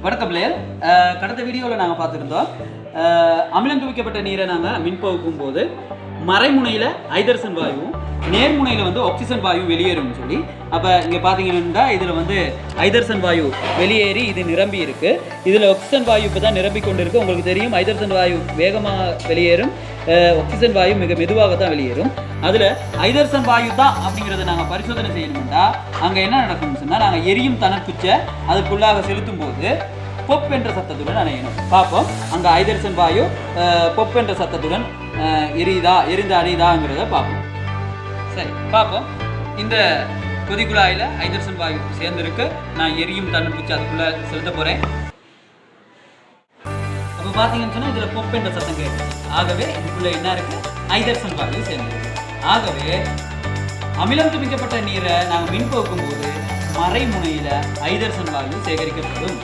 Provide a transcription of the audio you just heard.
வணக்கம் பிள்ளைகள். கடந்த வீடியோவில் நாங்கள் பார்த்துருந்தோம் அமிலம் குவிக்கப்பட்ட நீரை நாங்கள் மின்பகுக்கும் போது மறைமுனையில் ஹைட்ரஜன் வாயுவும் நேர்முனையில் வந்து ஆக்சிஜன் வாயு வெளியேறும்னு சொல்லி. அப்போ இங்கே பார்த்தீங்கன்னா இதில் வந்து ஹைட்ரஜன் வாயு வெளியேறி இது நிரம்பி இருக்குது. இதில் ஆக்சிஜன் வாயு இப்போ தான் நிரம்பி கொண்டு இருக்குது. உங்களுக்கு தெரியும் ஹைட்ரஜன் வாயு வேகமாக வெளியேறும், ஆக்சிஜன் வாயு மிக மெதுவாக தான் வெளியேறும். அதில் ஹைட்ரஜன் வாயு தான் அப்படிங்கிறத நாங்கள் பரிசோதனை செய்யணும்னா அங்கே என்ன நடக்கும்னு சொன்னால், நாங்கள் எரியும் தனக்குச்சை அதுக்குள்ளாக செலுத்தும் போது பொப் என்ற சத்தத்துடன் அணையணும். பார்ப்போம் அங்கே ஹைட்ரஜன் வாயு பொப் என்ற சத்தத்துடன் எரிந்து அடையுதாங்கிறத பார்ப்போம். சரி, பார்ப்போம். இந்த கொதிக்குழாயில் ஹைட்ரஜன் வாயு சேர்ந்துருக்கு. நான் எரியும் தன்னுக்குச்சி அதுக்குள்ளே செலுத்த போகிறேன். அப்போ பார்த்தீங்கன்னு சொன்னால் இதில் பொப் என்ற சத்தம் கேட்குது. ஆகவே இதுக்குள்ளே என்ன இருக்குது? ஹைட்ரஜன் வாயு சேர்ந்துருக்கு. ஆகவே அமிலம் குவிக்கப்பட்ட நீரை நாங்கள் மின்பகுக்கும் போது மறைமுனையில் ஹைட்ரஜன் வாயு சேகரிக்கப்படும்.